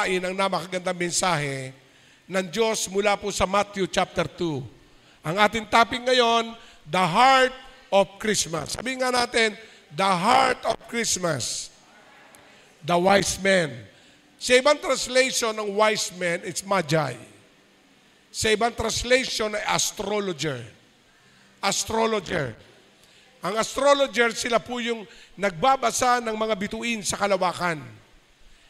ang napakagandang mensahe ng Diyos mula po sa Matthew chapter 2. Ang ating topic ngayon, the heart of Christmas. Sabihin nga natin, the heart of Christmas. The wise men. Sa ibang translation ng wise men, it's magi. Sa ibang translation ay astrologer. Astrologer. Ang astrologer, sila po yung nagbabasa ng mga bituin sa kalawakan.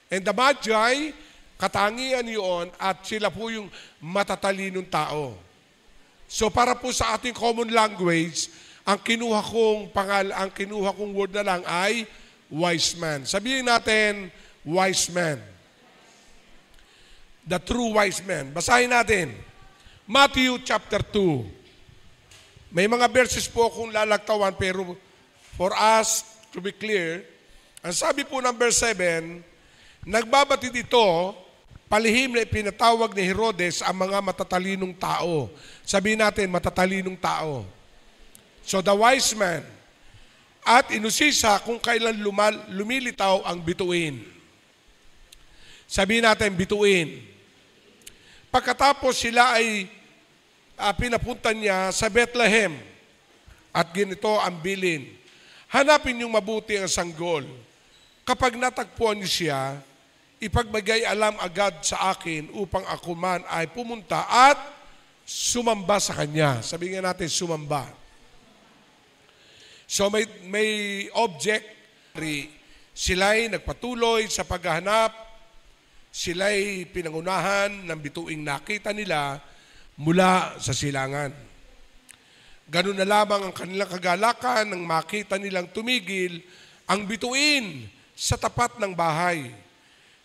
And the magi, katangian yun at sila po yung matatalinong tao. So para po sa ating common language, ang kinuha kong word na lang ay wise man. Sabihin natin, wise man. The true wise man. Basahin natin. Matthew chapter 2. May mga verses po akong lalagtawan pero for us to be clear, ang sabi po ng verse 7, nagbabatid ito, palihim na ipinatawag ni Herodes ang mga matatalinong tao. Sabihin natin, matatalinong tao. So the wise man, at inusisa kung kailan lumilitaw ang bituin. Sabihin natin, bituin. Pagkatapos sila ay pinapunta niya sa Bethlehem at ganito ang bilin. Hanapin niyong mabuti ang sanggol. Kapag natagpuan niyo siya, ipagbigay alam agad sa akin upang ako man ay pumunta at sumamba sa kanya. Sabihin nga natin, sumamba. So may object, sila'y nagpatuloy sa paghahanap, sila'y pinangunahan ng bituing nakita nila mula sa silangan. Ganun na lamang ang kanilang kagalakan nang makita nilang tumigil ang bituin sa tapat ng bahay.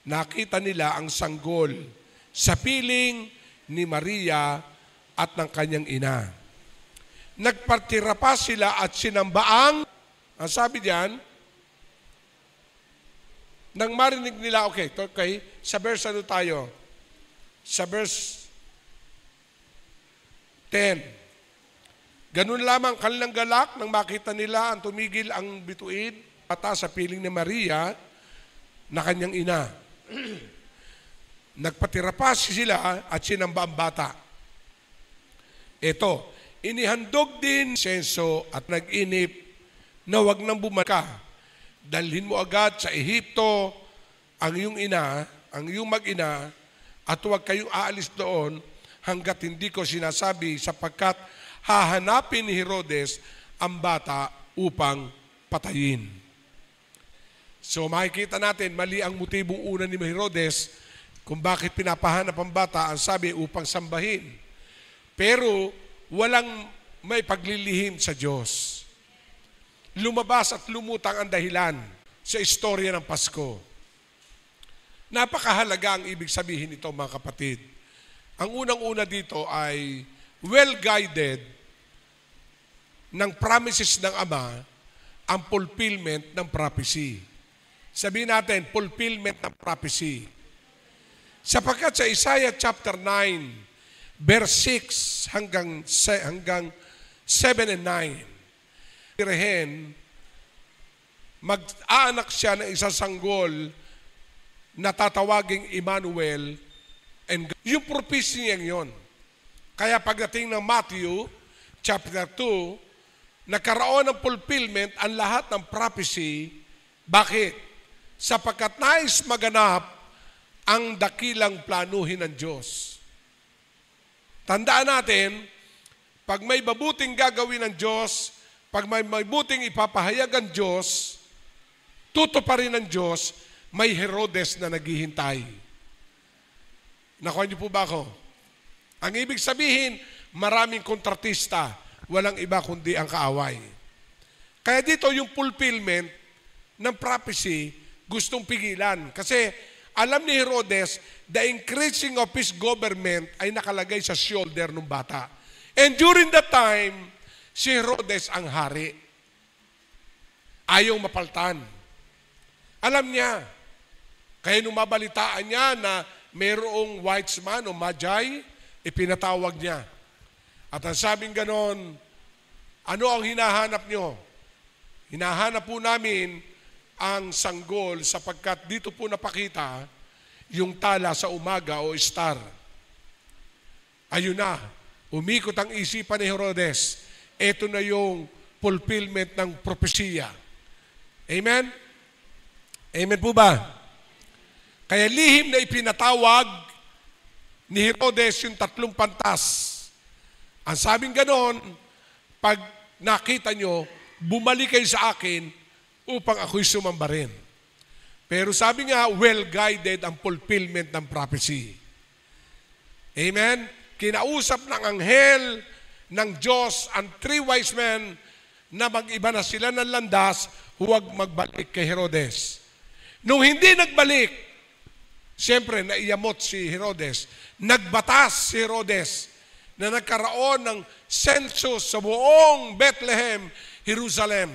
Nakita nila ang sanggol sa piling ni Maria at ng kanyang ina. Nagpartira pa sila at sinamba ang sabi diyan, nang marinig nila, okay, sa verse ano tayo? Sa verse 10. Ganun lamang kanilang galak nang makita nila ang tumigil ang bituin pata sa piling ni Maria na kanyang ina. Nagpatira pa sila at sinamba ang bata. Ito, inihandog din senso at nag-inip na wag nang bumaka. Dalhin mo agad sa Ehipto ang iyong ina, ang iyong mag-ina, at huwag kayong aalis doon hanggat hindi ko sinasabi sapagkat hahanapin ni Herodes ang bata upang patayin. So makikita natin, mali ang motibong una ni Herodes kung bakit pinapahanap ang bata, ang sabi upang sambahin. Pero walang may paglilihim sa Diyos. Lumabas at lumutang ang dahilan sa istorya ng Pasko. Napakahalaga ang ibig sabihin nito, mga kapatid. Ang unang-una dito ay well-guided ng promises ng Ama ang fulfillment ng prophecy. Sabihin natin, fulfillment ng prophecy. Sapagkat sa Isaiah chapter 9, verse 6 hanggang 7 and 9, mag-aanak siya ng isang sanggol na tatawaging Emmanuel. And yung prophecy niya yon. Kaya pagdating ng Matthew chapter 2, nagkaroon ng fulfillment ang lahat ng prophecy. Bakit? Sapagkat nais maganap ang dakilang planuhin ng Diyos. Tandaan natin, pag may mabuting gagawin ng Diyos, pag may mabuting ipapahayag ang Diyos, tutuparin ng Diyos, may Herodes na naghihintay. Nakuha niyo po ba ako? Ang ibig sabihin, maraming kontratista, walang iba kundi ang kaaway. Kaya dito yung fulfillment ng prophecy, gustong pigilan. Kasi alam ni Herodes, the increasing of his government ay nakalagay sa shoulder ng bata. And during that time, si Herodes ang hari. Ayaw mapaltan. Alam niya. Kaya nung mabalitaan niya na mayroong wise man o magi, ipinatawag niya. At ang sabing ganon, ano ang hinahanap niyo? Hinahanap po namin ang sanggol sapagkat dito po napakita yung tala sa umaga o star. Ayun na, umikot ang isipan ni Herodes. Ito na yung fulfillment ng propesiya. Amen? Amen po ba? Kaya lihim na ipinatawag ni Herodes yung 3 pantas. Ang sabing ganon, pag nakita nyo, bumalik kayo sa akin upang ako'y sumamba rin. Pero sabi nga, well-guided ang fulfillment ng prophecy. Amen? Kinausap ng anghel ng Diyos ang 3 wise men na mag-iba na sila ng landas, huwag magbalik kay Herodes. Nung hindi nagbalik, siyempre naiyamot si Herodes, nagbatas si Herodes na nagkaroon ng census sa buong Bethlehem, Jerusalem,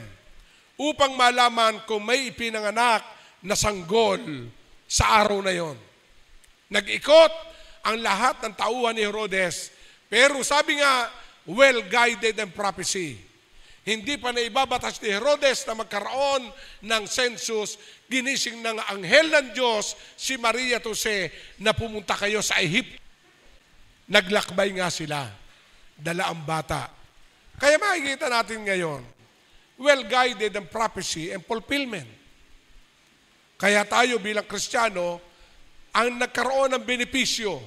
upang malaman kung may ipinanganak na sanggol sa araw na yon. Nag-ikot ang lahat ng tauhan ni Herodes, pero sabi nga, well-guided and prophecy. Hindi pa naibabatas ni Herodes na magkaroon ng census, ginising ng anghel ng Diyos si Maria at Jose na pumunta kayo sa Egypt. Naglakbay nga sila, dala ang bata. Kaya makikita natin ngayon, well-guided ang prophecy and fulfillment. Kaya tayo bilang Kristiyano, ang nagkaroon ng benepisyo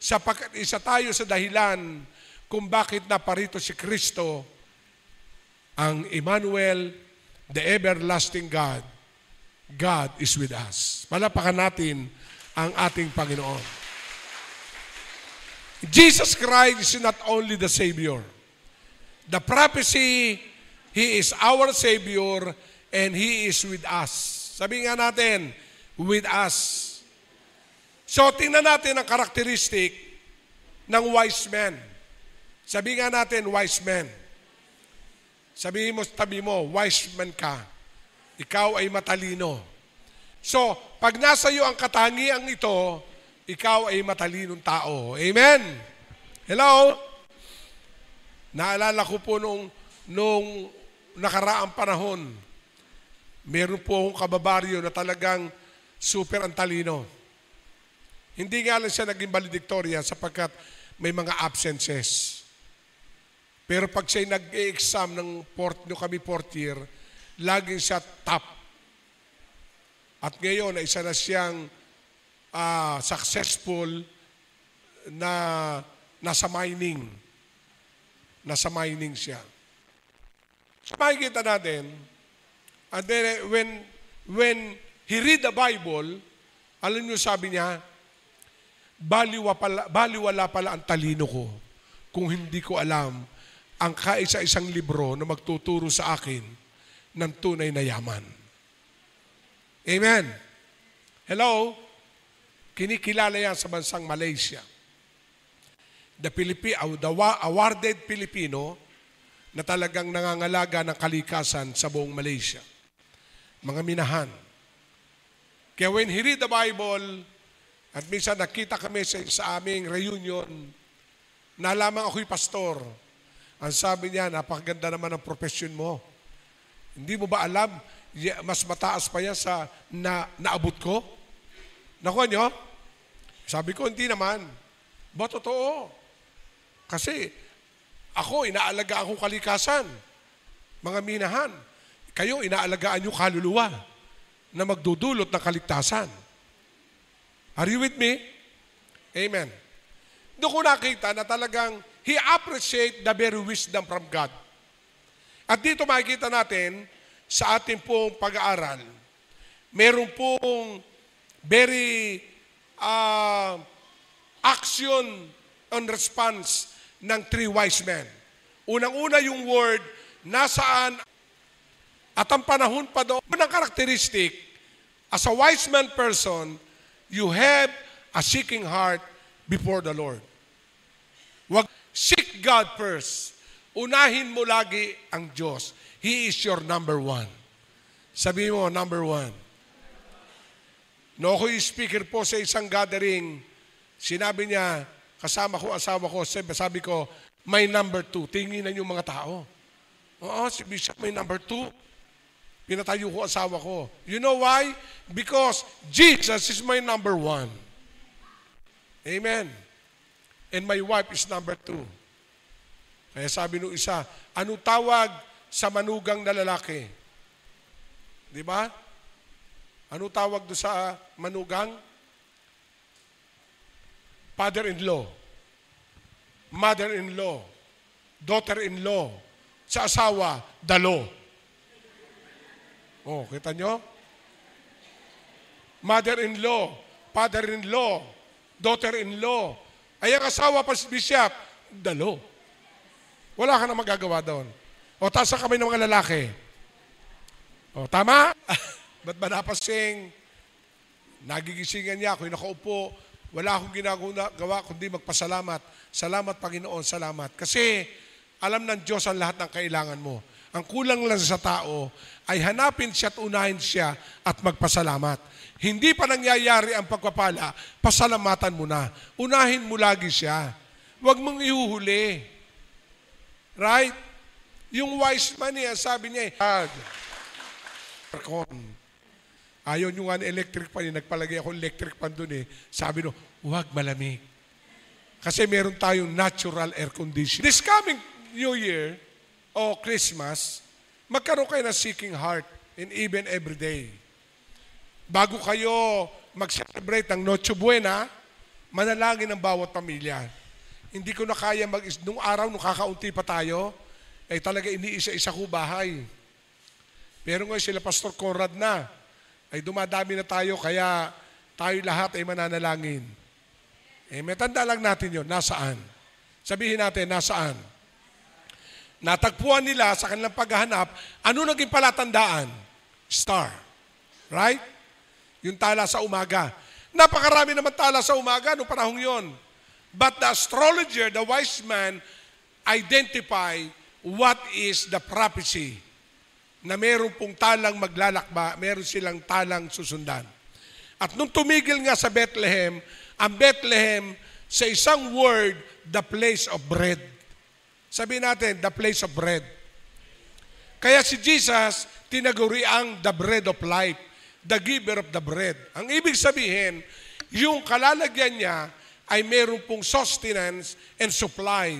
sapagkat isa tayo sa dahilan kung bakit naparito si Kristo, ang Emmanuel, the everlasting God. God is with us. Palapakan natin ang ating Panginoon. Jesus Christ is not only the Savior. The prophecy, He is our Savior and He is with us. Sabi nga natin, with us. So, tingnan natin ang karakteristik ng wise men. Sabi nga natin, wise men. Sabihin mo sa tabi mo, wise man ka. Ikaw ay matalino. So, pag nasa iyo ang katangiang ito, ikaw ay matalinong tao. Amen? Hello? Naalala ko po nung nakaraang panahon, meron po akong kababaryo na talagang super ang talino. Hindi nga lang siya naging valedictorian sapagkat may mga absences. Pero pag siya'y nag-e-exam ng kami 4th year, laging siya top. At ngayon, isa na siyang successful na nasa mining. Nasa mining siya. So makikita natin, and then when he read the Bible, alam niyo sabi niya, baliwala pala ang talino ko kung hindi ko alam ang kaisa-isang libro na magtuturo sa akin ng tunay na yaman. Amen. Hello? Kinikilala yan sa bansang Malaysia. The awarded Filipino na talagang nangangalaga ng kalikasan sa buong Malaysia. Mga minahan. Kaya when he read the Bible, at minsan nakita kami sa aming reunion, nalaman ako'y pastor. Ang sabi niya, napakaganda naman ang profession mo. Hindi mo ba alam, mas mataas pa yan sa naabot ko? Nakuha niyo? Sabi ko, hindi naman. Ba, totoo? Kasi ako, inaalagaan ko kalikasan. Mga minahan. Kayo, inaalagaan nyo kaluluwa na magdudulot ng kaligtasan. Are you with me? Amen. Doon ko nakita na talagang he appreciate the very wisdom from God. At dito makikita natin sa ating pong pag-aaral, meron pong very action on response ng 3 wise men. Unang-una yung word, nasaan at ang panahon pa doon. Unang karakteristik, as a wise man person, you have a seeking heart before the Lord. Seek God first. Unahin mo lagi ang Diyos. He is your number 1. Sabi mo, number 1. No, ako'y speaker po sa isang gathering. Sinabi niya, kasama ko, asawa ko, sabi ko, may number 2. Tinginan yung mga tao. Oo, si Bishop may number 2. Pinatayo ko asawa ko. You know why? Because Jesus is my number 1. Amen. And my wife is number 2. Kaya sabi nung isa, ano tawag sa manugang na lalaki? Di ba? Ano tawag doon sa manugang? Father-in-law, mother-in-law, daughter-in-law, sa asawa, dalo. Oh, kita nyo? Mother-in-law, father-in-law, daughter-in-law. Ay ang asawa pa si Bishop, dalo. Wala ka na magagawa doon. O, taas ang kamay ng mga lalaki. O, tama? Ba't ba napasing? Nagigisingan niya, ako'y nakaupo. Wala akong ginagawa kundi magpasalamat. Salamat, Panginoon, salamat. Kasi alam ng Diyos ang lahat ng kailangan mo. Ang kulang lang sa tao ay hanapin siya at unahin siya at magpasalamat. Hindi pa nangyayari ang pagpapala, pasalamatan mo na. Unahin mo lagi siya. Huwag mong ihuhuli. Right? Yung wise man niya, sabi niya, ayaw nyo nga ng electric pan, nagpalagay ako electric pan doon Sabi no, huwag malamig. Kasi meron tayong natural air condition. This coming New Year o Christmas, magkaroon kayo ng seeking heart in even every day. Bago kayo mag-celebrate ng Noche Buena, manalangin ng bawat pamilya. Hindi ko na kaya nung araw, nung kakaunti pa tayo, ay talaga iniisa-isa ko bahay. Pero ngayon sila Pastor Conrad na, ay dumadami na tayo, kaya tayo lahat ay mananalangin. May tanda lang natin yun, nasaan? Sabihin natin, nasaan? Natagpuan nila sa kanilang paghahanap, ano naging palatandaan? Star. Right? Yung tala sa umaga. Napakarami naman tala sa umaga noong panahong yon. But the astrologer, the wise man, identify what is the prophecy na meron pong talang maglalakba, meron silang talang susundan. At nung tumigil nga sa Bethlehem, ang Bethlehem, sa isang word, the place of bread. Sabihin natin, the place of bread. Kaya si Jesus, tinaguri ang the bread of life, the giver of the bread. Ang ibig sabihin, yung kalalagyan niya ay meron pong sustenance and supply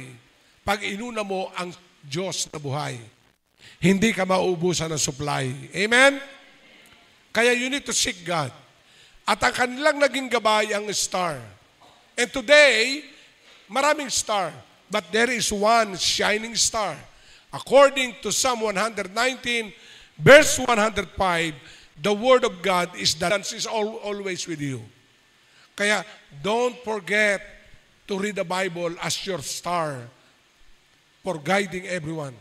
pag inuna mo ang Diyos na buhay. Hindi ka mauubusan ng supply. Amen? Kaya you need to seek God. At ang kanilang naging gabay ang star. And today, maraming star. But there is one shining star. According to Psalm 119, verse 105, the Word of God is that is always with you. Kaya don't forget to read the Bible as your star for guiding everyone.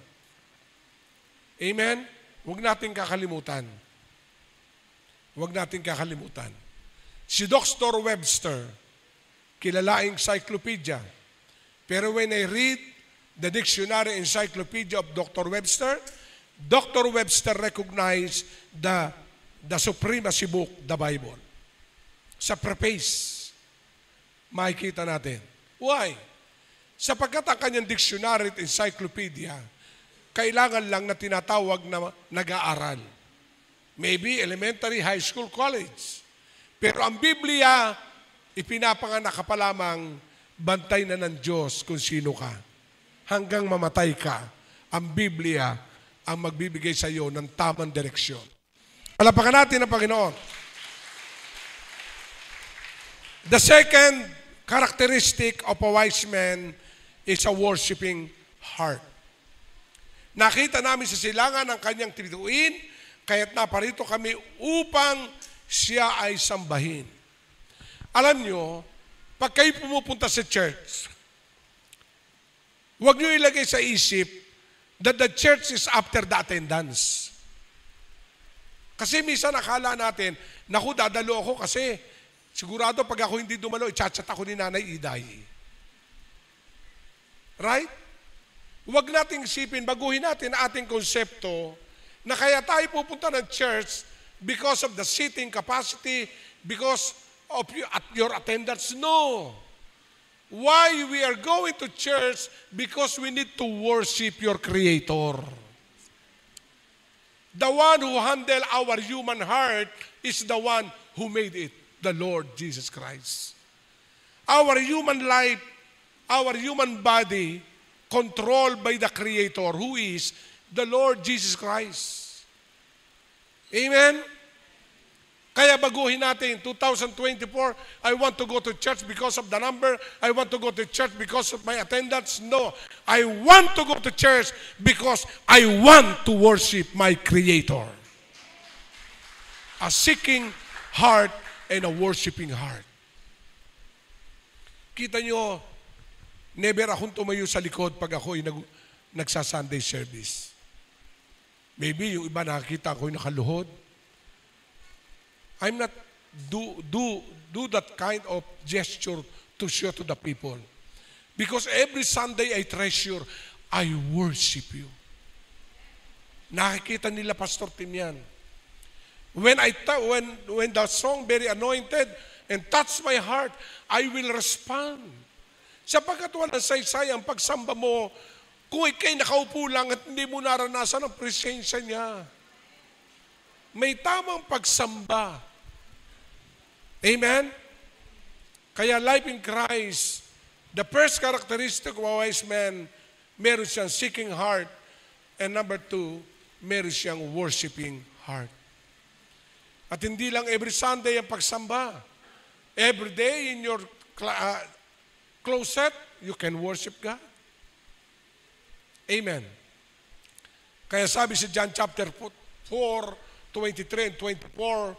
Amen? Huwag natin kakalimutan. Huwag natin kakalimutan. Si Dr. Webster, kilalaing encyclopedia. Pero when I read the Dictionary Encyclopedia of Dr. Webster recognized the supremacy book, the Bible. Sa preface, makikita natin. Why? Sapagkat ang kanyang dictionary at encyclopedia, kailangan lang na tinatawag na nag-aaral. Maybe elementary, high school, college. Pero ang Biblia, ipinapanganak ka pa lamang, bantay na ng Diyos kung sino ka. Hanggang mamatay ka, ang Biblia ang magbibigay sa iyo ng tamang direksyon. Palapakan natin ang Panginoon. The second characteristic of a wise man is a worshiping heart. Nakita namin sa silangan ang kanyang tinituin, kaya't naparito kami upang siya ay sambahin. Alam nyo, pag kayo pumupunta sa church, huwag nyo ilagay sa isip that the church is after the attendance. Kasi minsan akala natin, naku, dadalo ako kasi sigurado pag ako hindi dumalo, i-chat ako ni Nanay Iday. Right? Huwag nating isipin, baguhin natin ang ating konsepto na kaya tayo pupunta ng church because of the seating capacity, because of your attendance. No. Why we are going to church? Because we need to worship your Creator. The one who handled our human heart is the one who made it, the Lord Jesus Christ. our human life, our human body, controlled by the Creator, who is the Lord Jesus Christ. Amen? Kaya baguhin natin, 2024, I want to go to church because of the number. I want to go to church because of my attendance. No, I want to go to church because I want to worship my Creator. A seeking heart and a worshiping heart. Kita nyo, never akong tumayo sa likod pag ako'y nagsa-Sunday service. Maybe yung iba nakakita ako'y nakaluhod. I'm not do that kind of gesture to show to the people. Because every Sunday I treasure, I worship you. Nakikita nila Pastor Tim yan. When the song Very Anointed and touch my heart, I will respond. Sapagkat walang saysay ang pagsamba mo kung ikay nakaupo lang at hindi mo naranasan ang presensya niya. May tamang pagsamba. Amen? Kaya life in Christ, the first characteristic of a wise man, meron siyang seeking heart. And number 2, meron siyang worshiping heart. At hindi lang every Sunday ang pagsamba. Every day in your closet, you can worship God. Amen. Kaya sabi sa John chapter 4, 23 and 24,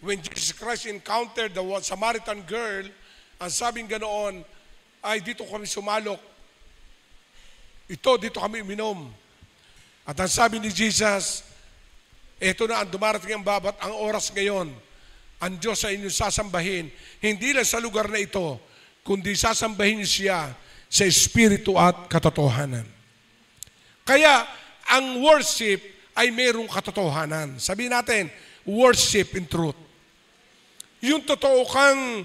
when Jesus Christ encountered the Samaritan girl, ang sabing ganoon, ay dito kami sumalok. Dito kami uminom. At ang sabi ni Jesus, eto na ang dumarating ang babat, ang oras ngayon, ang Diyos sa inyong sasambahin, hindi lang sa lugar na ito, kundi sasambahin niyo siya sa Espiritu at katotohanan. Kaya, ang worship ay mayroong katotohanan. Sabihin natin, worship in truth. Yung totoo kang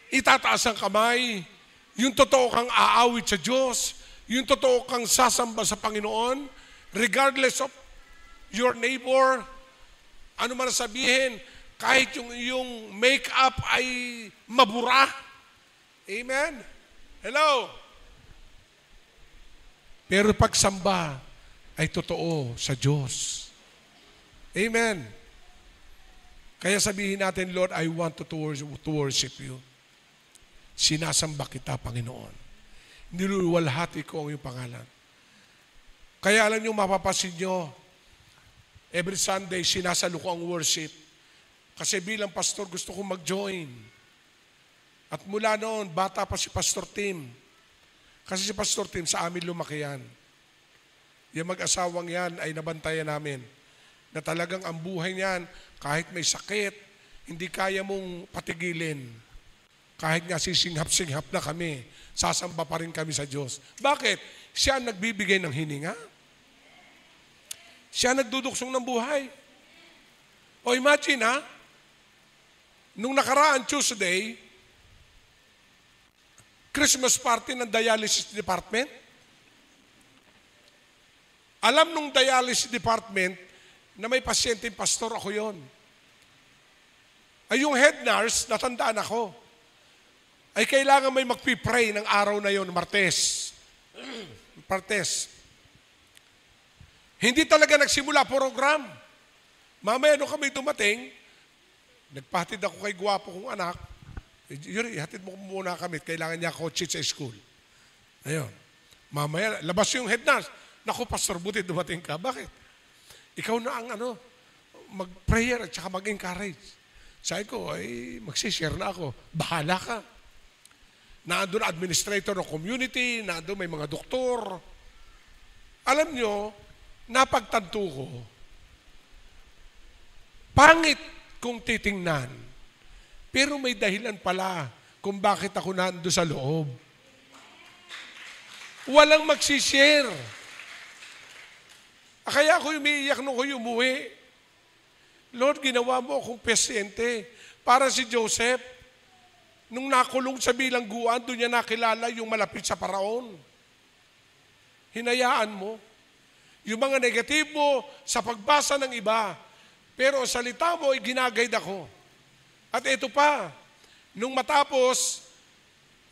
itataas ang kamay, yung totoo kang aawit sa Diyos, yung totoo kang sasamba sa Panginoon, regardless of your neighbor, ano man sabihin, kahit yung make-up ay mabura. Amen? Hello? Pero pagsamba ay totoo sa Diyos. Amen? Kaya sabihin natin, Lord, I want to worship you. Sinasamba kita, Panginoon. Niluluwalhati ko ang iyong pangalan. Kaya alam niyo, mapapasin niyo, every Sunday, sinasalo ko ang worship. Kasi bilang pastor, gusto kong mag-join. At mula noon, bata pa si Pastor Tim. Kasi si Pastor Tim, sa amin lumaki yan. Yung mag-asawang yan ay nabantayan namin. Na talagang ang buhay niyan, kahit may sakit, hindi kaya mong patigilin. Kahit nga sisinghap-singhap na kami, sasamba pa rin kami sa Diyos. Bakit? Siya ang nagbibigay ng hininga. Siya nagduduksong ng buhay. O imagine ha, nung nakaraan Tuesday, Christmas party ng dialysis department. Alam nung dialysis department, na may pasyenteng pastor, ako yon. Ay yung head nurse, natandaan ako, ay kailangan may magpipray ng araw na yon, Martes. Martes. Hindi talaga nagsimula program. Mamaya nung kami dumating, nagpahatid ako kay gwapo kong anak. Yuri, hatid mo muna kami, kailangan niya kotse sa school. Ayun. Mamaya, labas yung head nurse. Naku, pastor, buti dumating ka. Bakit? Ikaw na ang mag-prayer at saka mag-encourage. Sabi ko, ay magsishare na ako. Bahala ka. Naandun administrator ng community, naandun may mga doktor. Alam nyo, napagtanto ko, pangit kung titingnan, pero may dahilan pala kung bakit ako naandun sa loob. Walang magsishare. Kaya ako umiiyak nung ako umuwi. Lord, ginawa mo akong pasyente. Para si Joseph, nung nakulong sa bilangguan, doon niya nakilala yung malapit sa paraon. Hinayaan mo. Yung mga negatibo sa pagbasa ng iba. Pero ang salita mo ay ginagayad ako. At ito pa, nung matapos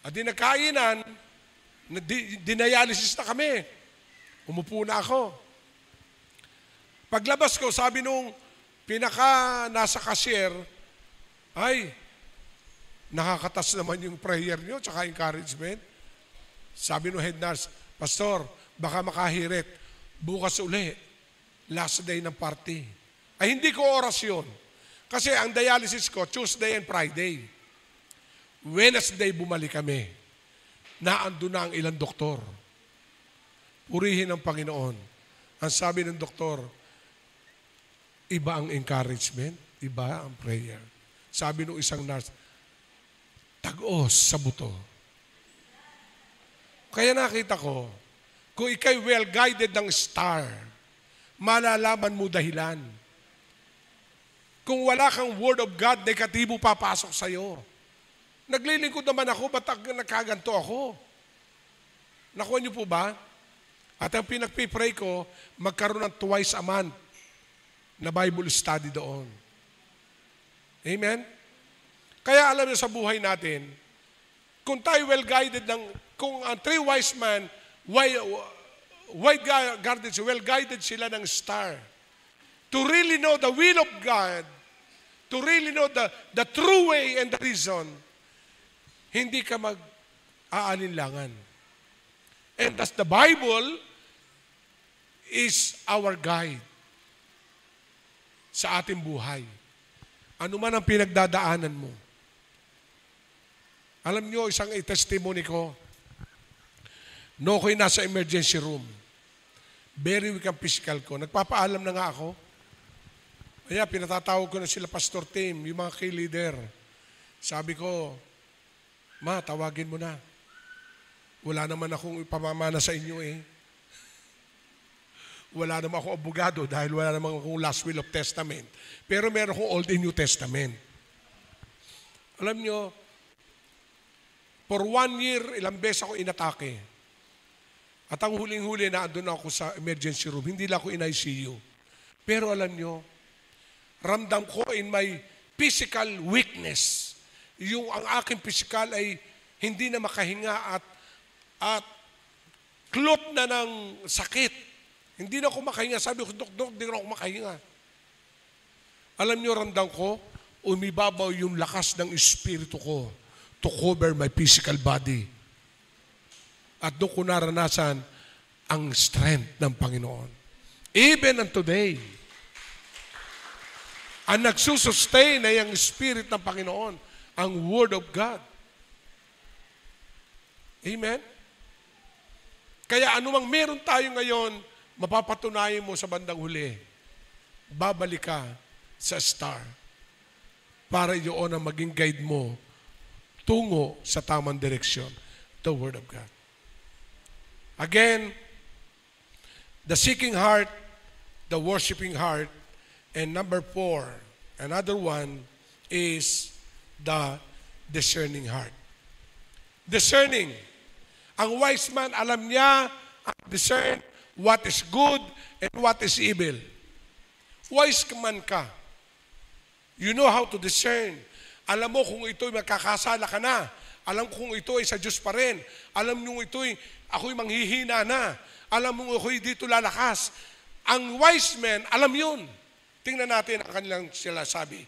At di nagkainan, dinialysis na kami. Umupo na ako. Paglabas ko, sabi nung nasa cashier, ay, nakakatas naman yung prayer nyo, tsaka encouragement. Sabi nung head nurse, Pastor, baka makahirit. Bukas uli, last day ng party. Ay, hindi ko oras yun. Kasi ang dialysis ko, Tuesday and Friday. Wednesday, bumalik kami. Naandun na ang ilang doktor. Purihin ang Panginoon. Ang sabi ng doktor, iba ang encouragement, iba ang prayer. Sabi ng isang nurse, tag-os sa buto. Kaya nakita ko, kung ikay well-guided ng star, malalaman mo dahilan. Kung wala kang word of God, negatibo papasok sa'yo. Naglilingkod naman ako, ba't nagkaganto ako? Nakuha niyo po ba? At ang pinagpipray ko, magkaroon ng twice a month na Bible study doon. Amen? Kaya alam niyo sa buhay natin, kung tayo well-guided kung ang three wise men, well-guided sila ng star. To really know the will of God, to really know the true way and the reason, hindi ka mag-aalinlangan. And thus the Bible is our guide sa ating buhay. Ano man ang pinagdadaanan mo. Alam nyo, isang testimony ko, no ko'y nasa emergency room. Very weak ang physical ko. Nagpapaalam na nga ako. Kaya pinatatawag ko na sila Pastor Tim, yung mga key leader. Sabi ko, Ma, tawagin mo na. Wala naman akong ipamamana sa inyo eh. Wala naman akong abogado dahil wala naman akong last will of testament. Pero meron akong Old and New Testament. Alam nyo, for 1 year, ilang beses ako inatake. At ang huling-huli na andun ako sa emergency room, hindi lang ako in ICU. Pero alam nyo, ramdam ko in my physical weakness. Ang aking physical ay hindi na makahinga at clot na ng sakit. Hindi na ako makahinga. Sabi ko, Dok, hindi na ako makahinga. Alam nyo, ramdam ko, umibabaw yung lakas ng espiritu ko to cover my physical body. At doon ko naranasan ang strength ng Panginoon. Even and today, ang nagsusustain na yung Spirit ng Panginoon, ang Word of God. Amen? Kaya anumang meron tayo ngayon, mapapatunayan mo sa bandang huli, babalik ka sa star para yun ang maging guide mo tungo sa tamang direksyon, the Word of God. Again, the seeking heart, the worshiping heart, and number 4, another one is the discerning heart. Discerning. Ang wise man, alam niya, discern what is good and what is evil. Wise man ka. You know how to discern. Alam mo kung ito'y magkakasala ka na. Alam ko kung ito ay sa Diyos pa rin. Alam mo ako'y manghihina na. Alam mo ako'y dito lalakas. Ang wise men, alam yun. Tingnan natin ang kanilang sila sabi.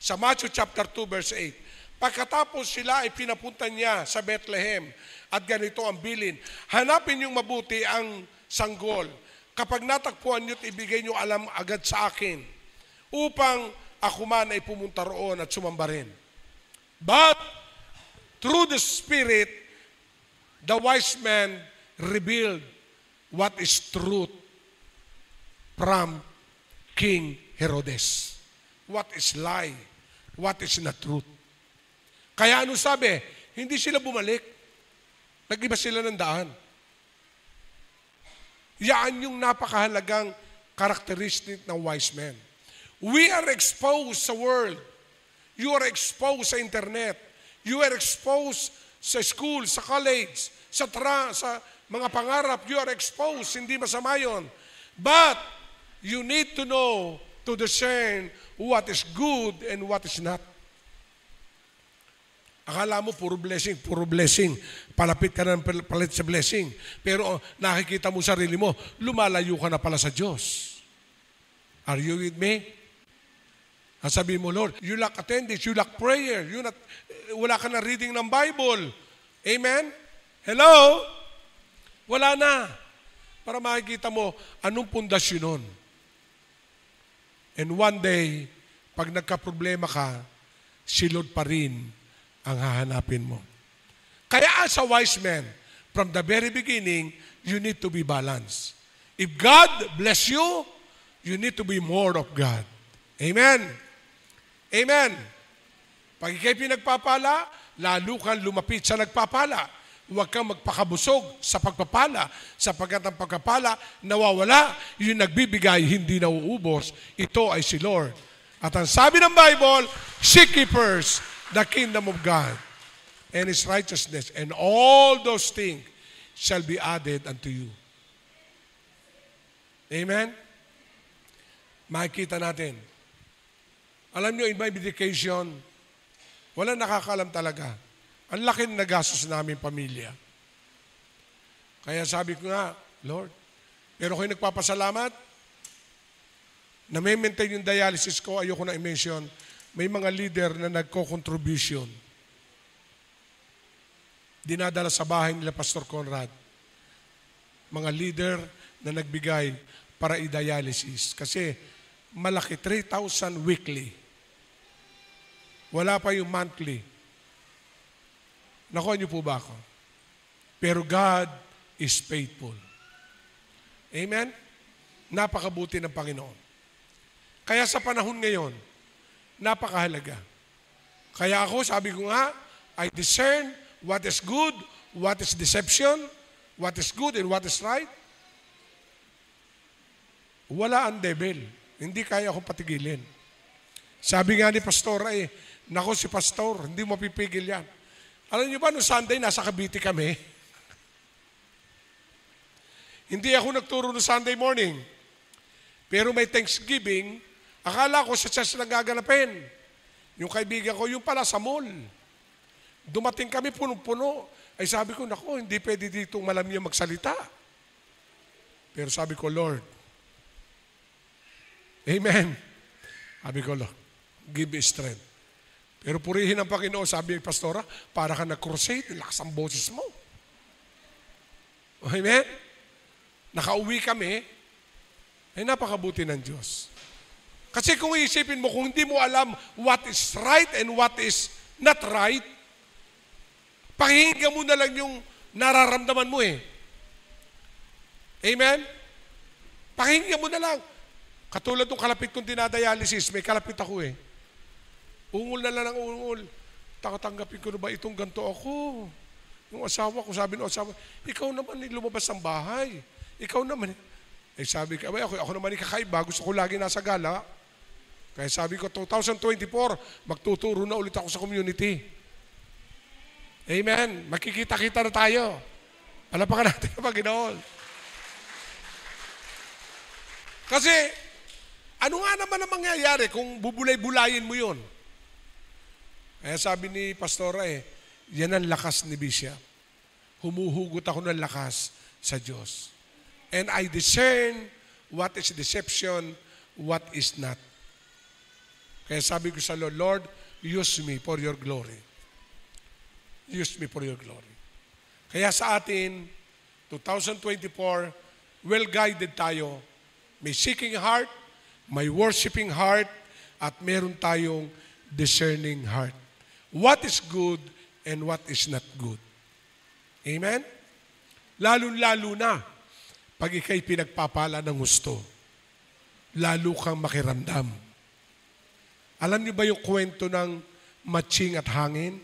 Sa Matthew chapter 2 verse 8. Pagkatapos sila ay pinapunta niya sa Bethlehem at ganito ang bilin. Hanapin niyong mabuti ang sanggol. Kapag natagpuan niyo't ibigay niyo alam agad sa akin upang ako man ay pumunta roon at sumamba rin. But through the Spirit, the wise man revealed what is truth from King Herodes. What is lie? What is not truth? Kaya ano sabi? Hindi sila bumalik. Nag-iba sila ng daan. Yan yung napakahalagang characteristic ng wise men. We are exposed sa world. You are exposed sa internet. You are exposed sa school, sa college, sa mga pangarap. You are exposed. Hindi masama yun. But you need to know, to discern what is good and what is not. Akala mo puro blessing. Palapit ka na palit sa blessing. Pero nakikita mo sarili mo, lumalayo ka na pala sa Diyos. Are you with me? Sabi mo, Lord, you lack attendance, you lack prayer, wala ka na reading ng Bible. Amen? Hello? Wala na. Para makikita mo, anong pundasyon nun? And one day, pag nagka-problema ka, si Lord pa rin ang hahanapin mo. Kaya as a wise man, from the very beginning, you need to be balanced. If God bless you, you need to be more of God. Amen? Amen. Pag ikay pinagpapala, lalo kang lumapit sa nagpapala. Huwag kang magpakabusog sa pagpapala, sapagkat ang pagpapala nawawala, yung nagbibigay hindi nauubos. Ito ay si Lord. At ang sabi ng Bible, seek ye first the kingdom of God and His righteousness, and all those things shall be added unto you. Amen? Makikita natin. Alam nyo, in my education, walang nakakaalam talaga. Ang laki na nagastos namin pamilya. Kaya sabi ko nga, Lord, pero ako'y nagpapasalamat, na-maintain yung dialysis ko, ayoko na i-mention, may mga leader na nagko-contribution. Dinadala sa bahay nila Pastor Conrad. Mga leader na nagbigay para i-dialysis. Kasi malaki, 3,000 weekly. Wala pa yung monthly. Nakuha niyo po ba ako? Pero God is faithful. Amen? Napakabuti ng Panginoon. Kaya sa panahon ngayon, napakahalaga. Kaya ako, sabi ko nga, I discern what is good, what is deception, what is good and what is right. Wala ang devil. Hindi kaya akong patigilin. Sabi nga ni Pastor, nako si Pastor, hindi mo pipigil yan. Alam niyo ba, noong Sunday, nasa Cavite kami. Hindi ako nagturo noong Sunday morning. Pero may Thanksgiving, akala ko sa church lang gaganapin. Yung kaibigan ko, yung pala sa mall. Dumating kami punong-puno. Ay sabi ko, nako, hindi pwede dito malamya magsalita. Pero sabi ko, Lord, Amen. Sabi ko, Lord, give me strength. Pero purihin ang Panginoon, sabi ng pastora, para ka nag-crusade, lakas ang boses mo. Amen? Nakauwi kami, ay napakabuti ng Diyos. Kasi kung iisipin mo, kung hindi mo alam what is right and what is not right, pakinggan mo na lang yung nararamdaman mo eh. Amen? Pakinggan mo na lang. Katulad ng kalapit kong dinadialysis, may kalapit ako eh. Ungol na lang ng ungol. Takatanggapin ko na ba itong ganito ako? Yung asawa ko, sabi ng asawa, ikaw naman lumabas ng bahay. Ikaw naman. Sabi ko, ako naman kakaiba, gusto ko lagi nasa gala. Kaya sabi ko, 2024, magtuturo na ulit ako sa community. Amen. Makikita-kita na tayo. Palapakan natin ang Panginoon. Kasi, ano nga naman ang mangyayari kung bubulay-bulayin mo yun? Kaya sabi ni Pastora yan ang lakas ni Bishop. Humuhugot ako ng lakas sa Diyos. And I discern what is deception, what is not. Kaya sabi ko sa Lord, Lord, use me for your glory. Use me for your glory. Kaya sa atin, 2024, well-guided tayo. May seeking heart, may worshiping heart, at meron tayong discerning heart. What is good and what is not good. Amen? Lalo-lalo na, pag ikay pinagpapala ng gusto, lalo kang makiramdam. Alam niyo ba yung kwento ng matching at hangin?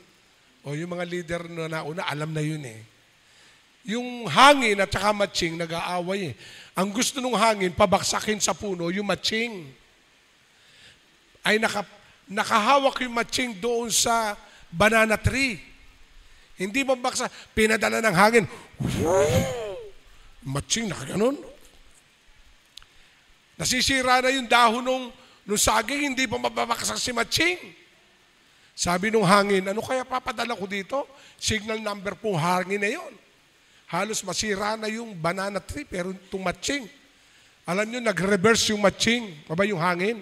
O yung mga leader na nauna, alam na yun eh. Yung hangin at saka matching, nag-aaway eh. Ang gusto ng hangin, pabaksakin sa puno, yung matching. Ay nakahawak yung matching doon sa banana tree. Hindi mabaksa, pinadala ng hangin. Matching, nakaganon. Nasisira na yung dahon nung saging, hindi pa mababaksak si matching. Sabi nung hangin, ano kaya papadala ko dito? Signal number po hangin na yon. Halos masira na yung banana tree, pero itong matching. Alam nyo, nag-reverse yung matching. Baba yung hangin.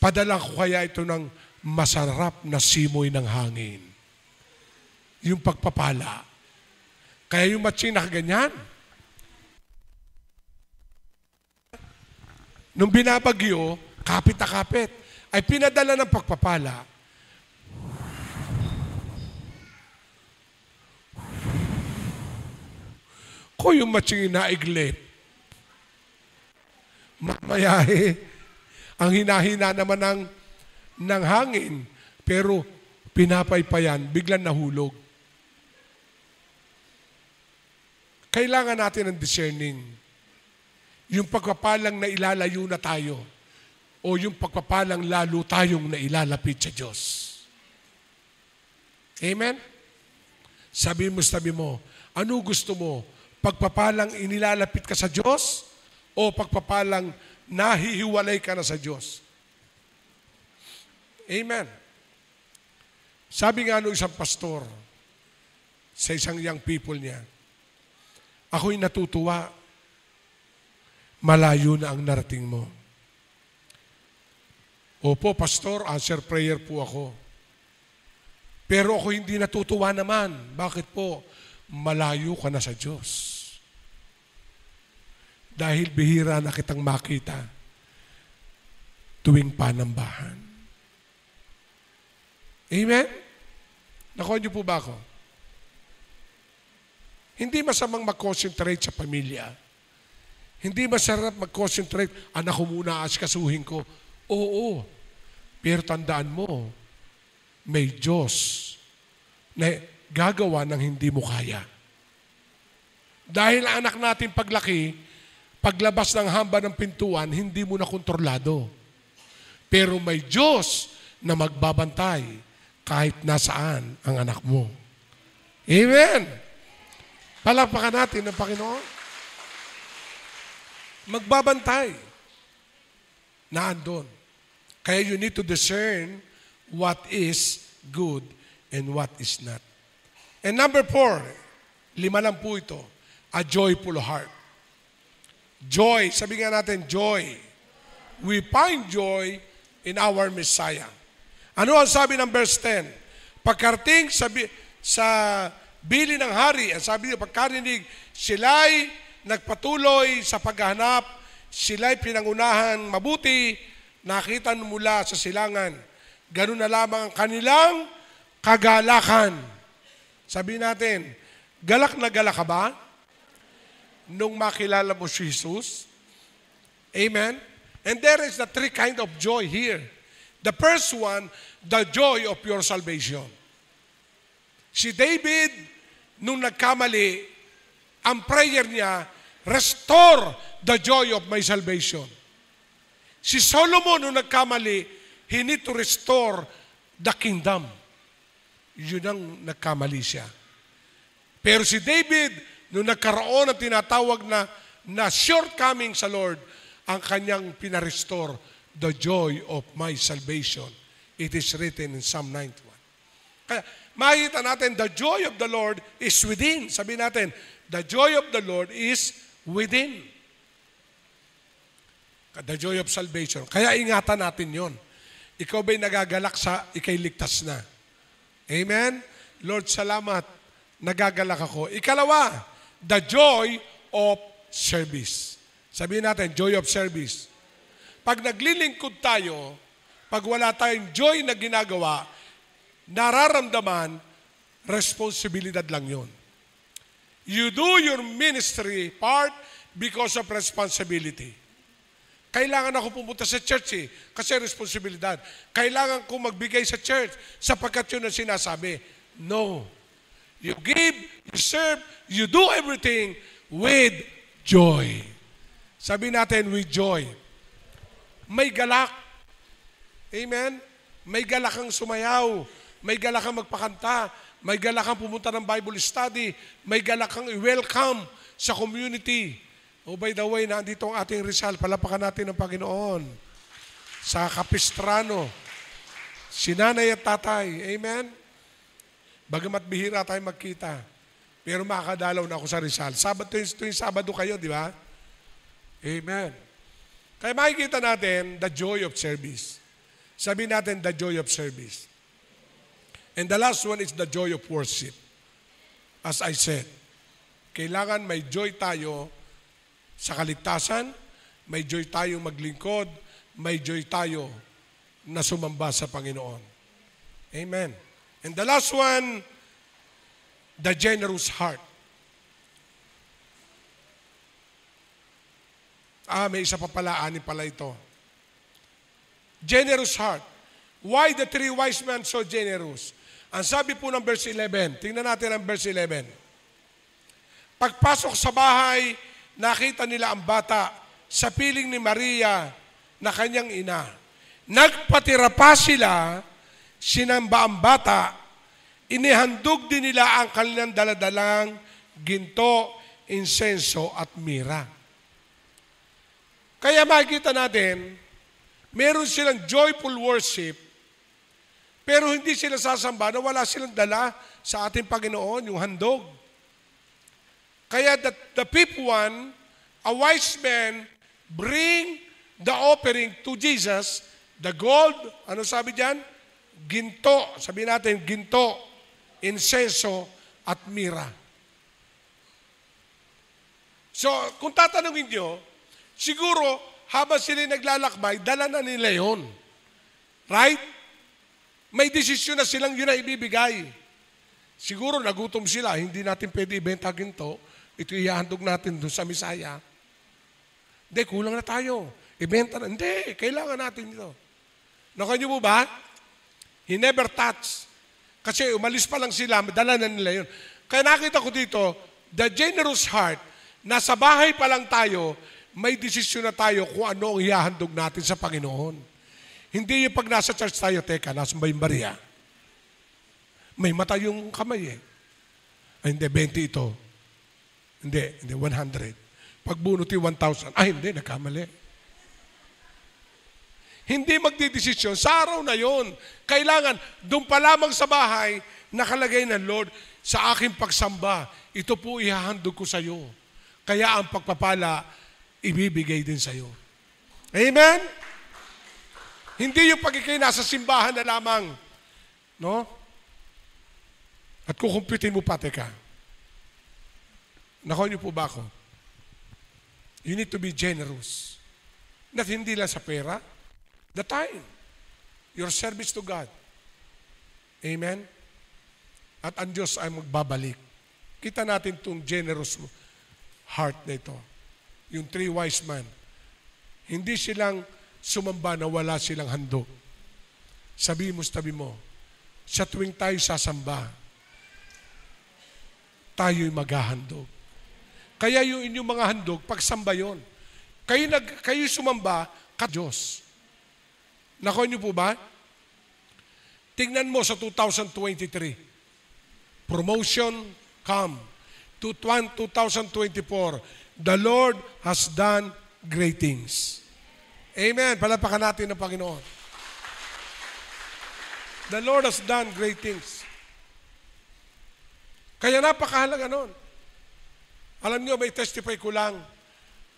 Padala ko kaya ito ng masarap na simoy ng hangin. Yung pagpapala. Kaya yung matching nakaganyan. Nung binabagyo, kapit na kapit, ay pinadala ng pagpapala. Ko yung matching inaiglip. Mamaya ang hinahina naman ng hangin, pero pinapaypayan, biglang nahulog. Kailangan natin ng discerning. Yung pagpapalang na ilalayo na tayo o yung pagpapalang lalo tayong na ilalapit sa Diyos. Amen? Sabi mo, ano gusto mo? Pagpapalang inilalapit ka sa Diyos o pagpapalang nahihiwalay ka na sa Diyos? Amen. Sabi nga nung isang pastor sa isang young people niya, ako'y natutuwa, malayo na ang narating mo. Opo, pastor, answer prayer po ako. Pero ako hindi natutuwa naman. Bakit po? Malayo ka na sa Diyos. Dahil bihira na kitang makita tuwing panambahan. Amen? Nakuha niyo po ba ako? Hindi masamang mag-concentrate sa pamilya. Hindi masarap mag-concentrate, anak ko muna, asikasuhin ko. Oo. Pero tandaan mo, may Diyos na gagawa ng hindi mo kaya. Dahil ang anak natin paglaki, paglabas ng hamba ng pintuan, hindi mo na kontrolado. Pero may Diyos na magbabantay kahit nasaan ang anak mo. Amen! Palakpakan natin ng Panginoon. Magbabantay na andon. Kaya you need to discern what is good and what is not. And number 4, 5 lang po ito, a joyful heart. Joy, sabi nga natin, joy. We find joy in our Messiah. Ano ang sabi ng verse 10? Pagkarating sa bili ng hari, ang sabi niya, pagkarinig, sila'y nagpatuloy sa paghahanap, sila'y pinangunahan mabuti, nakita mula sa silangan. Ganun na lamang ang kanilang kagalakan. Sabi natin, galak na galak ka ba? Nung makilala mo si Jesus? Amen? And there is the 3 kind of joy here. The first one, the joy of your salvation. Si David, nung nagkamali, ang prayer niya, restore the joy of my salvation. Si Solomon, nung nagkamali, he need to restore the kingdom. Yun ang nagkamali siya. Pero si David, nung nagkaroon ng tinatawag na shortcoming sa Lord, ang kanyang pinarestore, the joy of my salvation. It is written in Psalm 91. Kaya, makikita natin, the joy of the Lord is within. Sabi natin, the joy of the Lord is within. The joy of salvation. Kaya ingatan natin yon. Ikaw ba'y nagagalak sa ikay ligtas na? Amen? Lord, salamat. Nagagalak ako. Ikalawa, the joy of service. Sabihin natin, joy of service. Pag naglilingkod tayo, pag wala tayong joy na ginagawa, nararamdaman, responsibilidad lang yon. You do your ministry part because of responsibility. Kailangan ako pumunta sa church kasi responsibilidad. Kailangan ko magbigay sa church sapagkat yun ang sinasabi. No. You give, you serve, you do everything with joy. Sabi natin, with joy. May galak. Amen? May galak kang sumayaw. May galak kang magpakanta. May galak kang pumunta ng Bible study. May galak kang i-welcome sa community. Oh, by the way, nandito ang ating Rizal. Palapakan natin ng Panginoon. Sa Capistrano. Si nanay at tatay. Amen? Bagamat bihira tayo magkita. Pero makakadalaw na ako sa Rizal. Tuwing Sabado kayo, di ba? Amen. Kaya makikita natin the joy of service. Sabi natin the joy of service. And the last one is the joy of worship. As I said, kailangan may joy tayo sa kaligtasan, may joy tayong maglingkod, may joy tayo na sumamba sa Panginoon. Amen. And the last one, the generous heart. May isa pa pala, ani pala ito. Generous heart. Why the three wise men so generous? Ang sabi po ng verse 11, tingnan natin ang verse 11. Pagpasok sa bahay, nakita nila ang bata sa piling ni Maria na kanyang ina. Nagpatira pa sila, sinamba ang bata, inihandog din nila ang kanilang daladalang ginto, insenso at mira. Kaya makikita natin, meron silang joyful worship, pero hindi sila sasamba na wala silang dala sa ating Panginoon, yung handog. Kaya the fifth one, a wise man bring the offering to Jesus, the gold, ano sabi diyan? Ginto, sabi natin, ginto, insenso, at mira. So, kung tatanungin nyo, siguro, habang sila naglalakbay, dala na nila yun. Right? May desisyon na silang yun na ibibigay. Siguro, nagutom sila, hindi natin pwede ibenta ginto, ito ihahandog natin doon sa Misaya. Hindi, kulang na tayo. Ibenta na. Hindi, kailangan natin ito. Nakanyo mo ba? He never touched. Kasi umalis pa lang sila, dala na nila yun. Kaya nakita ko dito, the generous heart, nasa bahay pa lang tayo, may desisyon na tayo kung ano ang ihahandog natin sa Panginoon. Hindi yung pag nasa church tayo, teka, nasa ba yung Maria? May mata yung kamay eh. Ay, hindi, 20 ito. Hindi, 100. Pag bunuti 1,000, ay hindi, nagkamali. Hindi magdidesisyon, sa araw na yon. Kailangan, doon pa lamang sa bahay, nakalagay ng Lord, sa aking pagsamba, ito po ihahandog ko sa iyo. Kaya ang pagpapala, ibibigay din sa iyo. Amen? Hindi yung pagkikay nasa simbahan na lamang. No? At kukumpitin mo pa, teka. Nakaw niyo po ba ako? You need to be generous. Not hindi lang sa pera, the time. Your service to God. Amen? At ang Diyos ay magbabalik. Kita natin itong generous heart na ito. Yung three wise men. Hindi silang sumamba na wala silang handog. Sabi mo sa tabi mo, sa tuwing tayo sasamba, tayo'y maghahandog. Kaya yung inyong mga handog, pagsamba yon. Kayo sumamba, ka Diyos. Nakuha niyo po ba? Tingnan mo sa 2023. Promotion, come. 2024, the Lord has done great things. Amen. Palapakan natin ng Panginoon. The Lord has done great things. Kaya napakahalaga nun. Alam niyo, may testify ko lang.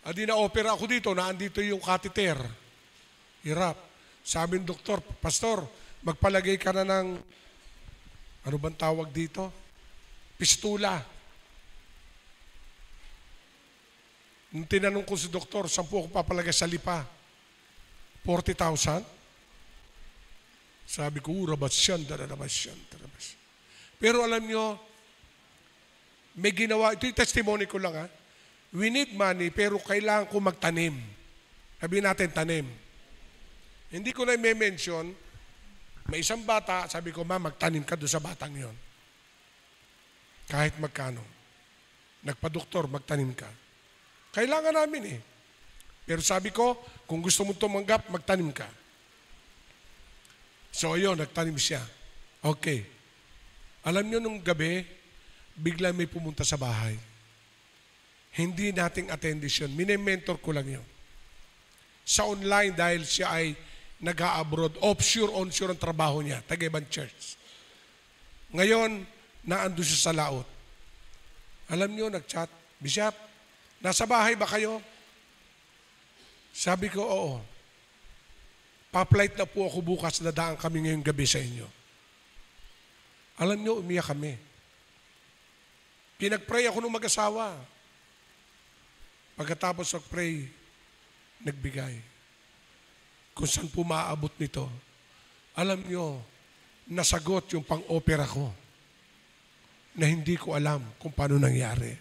Adi na-opera ako dito, naandito yung catheter. Hirap. Sabi ng doktor, Pastor, magpalagay ka na ng, ano bang tawag dito? Pistula. Nung tinanong ko si doktor, saan po ako papalagay sa lipa? 40,000? Sabi ko, rabasyan. Pero alam nyo, may ginawa, ito yung testimony ko lang ha. We need money, pero kailangan ko magtanim. Sabihin natin, tanim. Hindi ko na i-mention, may isang bata, sabi ko, ma, magtanim ka doon sa batang yon. Kahit magkano. Nagpa-doktor, magtanim ka. Kailangan namin eh. Pero sabi ko, kung gusto mo tumanggap, magtanim ka. So ayun, nagtanim siya. Okay. Alam nyo nung gabi, bigla may pumunta sa bahay. Hindi nating attendance yun. Mine-mentor ko lang yun. Sa online, dahil siya ay nag-a-abroad, offshore, onshore ang trabaho niya, taga-ibang church. Ngayon, naando siya sa laot. Alam niyo, nag-chat, Bishop, nasa bahay ba kayo? Sabi ko, oo. Pa-flight na po ako bukas, nadaan kami ngayong gabi sa inyo. Alam niyo, umiyak kami. Pinag-pray ako ng mag-asawa. Pagkatapos mag-pray, nagbigay. Kung saan po maaabot nito, alam niyo, nasagot yung pang-opera ko na hindi ko alam kung paano nangyari.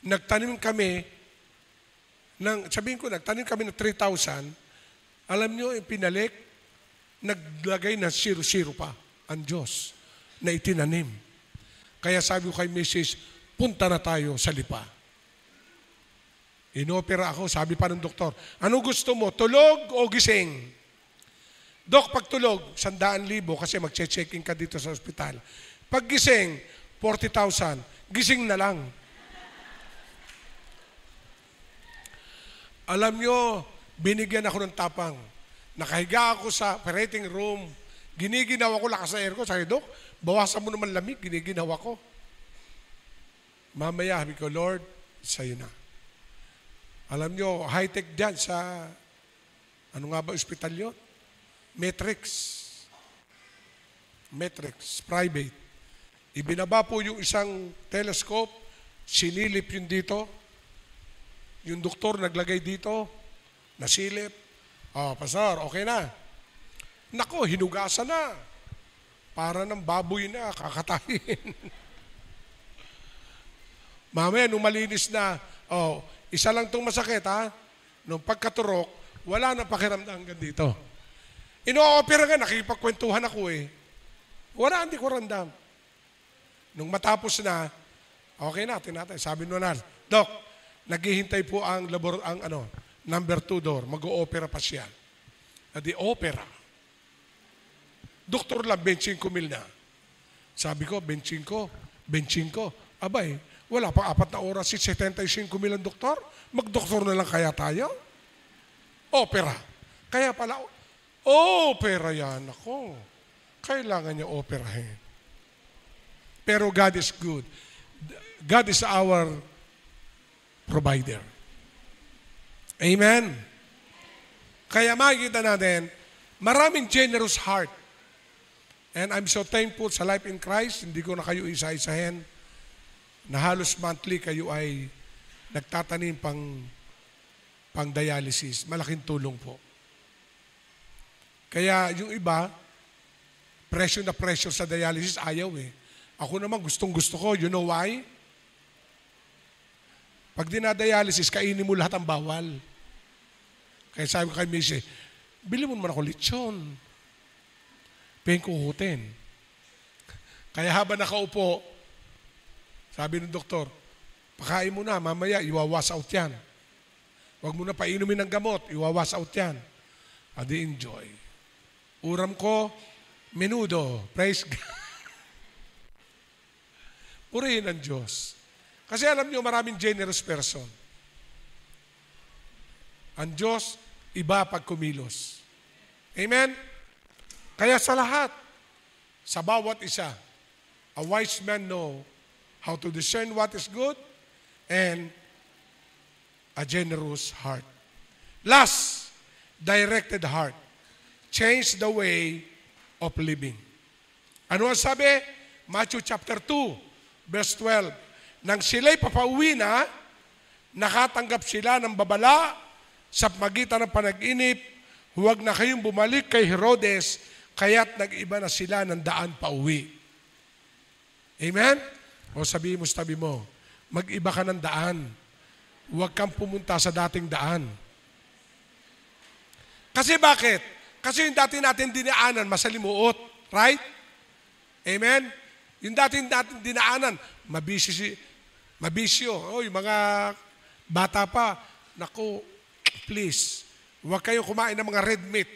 Nagtanim kami nagtanim kami ng 3,000. Alam niyo, yung pinalik, naglagay na 0 pa ang Diyos na itinanim. Kaya sabi ko kay Mrs., punta na tayo sa Lipa. Inopera ako, sabi pa ng doktor, ano gusto mo, tulog o gising? Dok, pag tulog, 100,000 kasi magche-check-in ka dito sa ospital. Pag gising, 40,000. Gising na lang. Alam nyo, binigyan ako ng tapang. Nakahiga ako sa operating room. Giniginawa ko lakas sa aircon. Sabi, Dok, bawasan mo naman lamig. Giniginawa ko. Mamaya, sabi ko, Lord, sa'yo na. Alam nyo, high-tech dyan sa, ano nga ba, ospital yun? Matrix, private. Ibinaba po yung isang telescope, sinilip yun dito. Yung doktor naglagay dito, nasilip. Pastor, okay na. Nako, hinugasan na. Para ng baboy na, kakatayin. Mamaya, nung malinis na, isa lang itong masakit, ha? Nung pagkaturok, wala na pakiramdam hanggang dito. Ino-opera nga, nakikipagkwentuhan ako eh. Wala, hindi ko ramdam. Nung matapos na, okay na, tinatay. Sabi nung Dok, naghihintay po ang number 2 door, mag-o-opera pa siya. Di opera. Doktor lang, 25,000 na. Sabi ko, 25. Abay, wala pa 4 na oras, 75,000 ang doktor. Mag-doktor na lang kaya tayo? Opera. Kaya pala, opera yan ako. Kailangan niya operahin. Pero God is good. God is our provider. Amen? Kaya makikita natin, maraming generous heart. And I'm so thankful sa Life in Christ, hindi ko na kayo isa-isahin, na halos monthly kayo ay nagtatanim pang dialysis. Malaking tulong po. Kaya yung iba, pressure na pressure sa dialysis, ayaw eh. Ako naman gustong-gusto ko. You know why? Pag dinadialysis, kainin mo lahat ang bawal. Kaya sabi ko kay Missy, bili mo naman ako lechon. Pengkuhutin. Kaya habang nakaupo, sabi ng doktor, pakain mo na, mamaya iwawas out yan. Huwag mo na painumin ng gamot, iwawas out yan. Adi enjoy. Uram ko, menudo. Praise God. Purihin ang Diyos. Kasi alam niyo, maraming generous person. Ang Diyos, iba pag kumilos. Amen? Kaya sa lahat, sa bawat isa, a wise man know how to discern what is good and a generous heart. Last, directed heart. Change the way of living. Ano ang sabi? Matthew chapter 2, verse 12. Nang sila'y papauwi na, nakatanggap sila ng babala sa pagitan ng panaginip, huwag na kayong bumalik kay Herodes, kaya't nag-iba na sila ng daan pauwi. Amen? O sabihin mo sa tabi mo, mag-iba ka ng daan. Huwag kang pumunta sa dating daan. Kasi bakit? Kasi yung dati natin dinaanan, masalimuot. Right? Amen? Yung dating dinaanan, mabisyo. O, yung mga bata pa, naku, please, huwag kayong kumain ng mga red meat.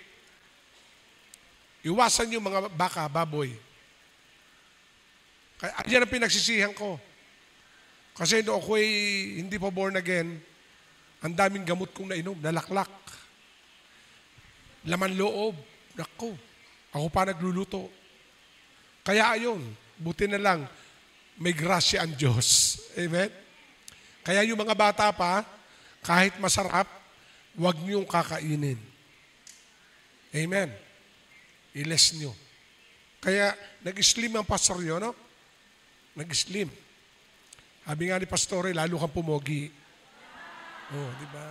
Iwasan yung mga baka, baboy. Kaya yan ang pinagsisihan ko. Kasi noong ako'y hindi pa born again, ang daming gamot kong nainom, nalaklak. Laman loob. Naku, ako pa nagluluto. Kaya ayun, buti na lang, may grasya ang Diyos. Amen? Kaya yung mga bata pa, kahit masarap, huwag niyong kakainin. Amen? I-less nyo. Kaya nag-slim ang pastor yun, no? Nag-slim. Sabi nga ni Pastore, lalo kang pumogi. Oh, di ba?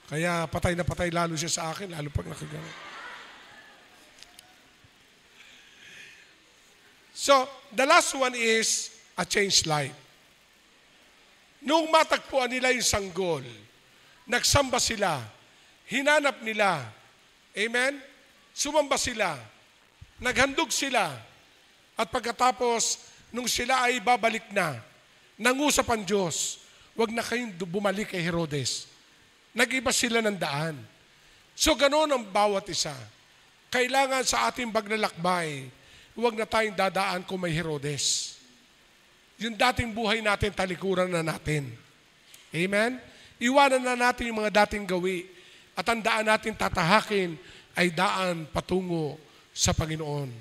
Kaya patay na patay lalo siya sa akin, lalo pag nakagano. So, the last one is a changed life. Nung matagpuan nila yung sanggol, nagsamba sila, hinanap nila, amen? Sumamba sila, naghandog sila, at pagkatapos, nung sila ay babalik na, nangusap ang Diyos, huwag na kayong bumalik kay Herodes. Nag-iba sila ng daan. So, ganoon ang bawat isa. Kailangan sa ating paglalakbay, huwag na tayong dadaan kung may Herodes. Yung dating buhay natin, talikuran na natin. Amen? Iwanan na natin yung mga dating gawi at ang daan natin tatahakin ay daan patungo sa Panginoon.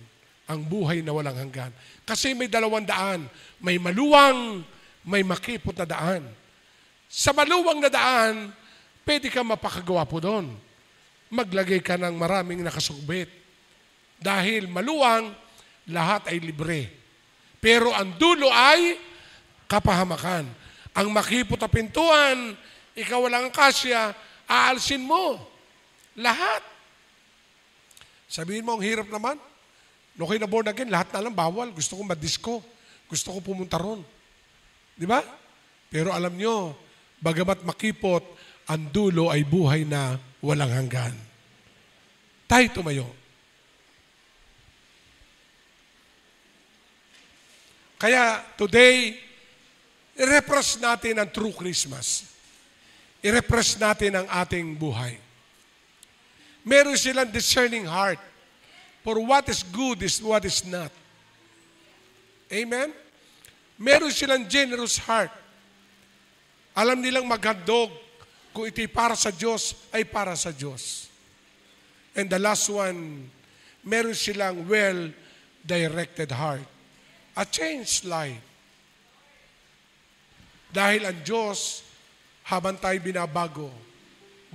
Ang buhay na walang hanggan. Kasi may dalawang daan. May maluwang, may makipot na daan. Sa maluwang na daan, pwede ka mapakagawa po doon. Maglagay ka ng maraming nakasugbit. Dahil maluwang, lahat ay libre. Pero ang dulo ay kapahamakan. Ang makipot na pintuan, ikaw walang kasya, aalsin mo. Lahat. Sabihin mo, ang hirap naman. No kayo na born again, lahat na lang bawal. Gusto ko madisco. Gusto ko pumunta ron. Di ba? Pero alam nyo, bagamat makipot, ang dulo ay buhay na walang hanggan. Tayo tumayo. Kaya today, i-repress natin ang true Christmas. I-repress natin ang ating buhay. Meron silang discerning heart for what is good is what is not. Amen? Meron silang generous heart. Alam nilang maghandog kung ito'y para sa Diyos, ay para sa Diyos. And the last one, meron silang well-directed heart. A changed life. Dahil ang Diyos, habang tayo binabago,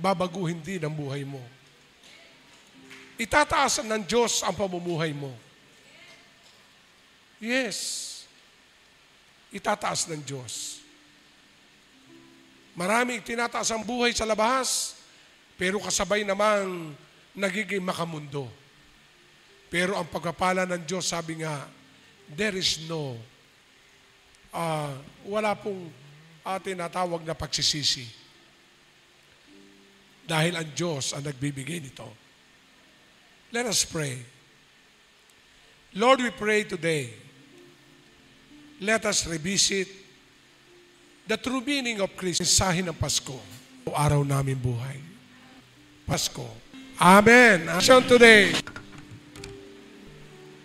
babaguhin din ang buhay mo. Itataasan ng Diyos ang pamumuhay mo. Yes. Itataas ng Diyos. Maraming tinataas ang buhay sa labas, pero kasabay namang nagiging makamundo. Pero ang pagpapala ng Diyos, sabi nga, there is no, wala pong tinatawag na pagsisisi. Dahil ang Diyos ang nagbibigay nito. Let us pray. Lord, we pray today, let us revisit the true meaning of Christmas, mensahe ng Pasko, araw namin buhay. Pasko. Amen. Action today.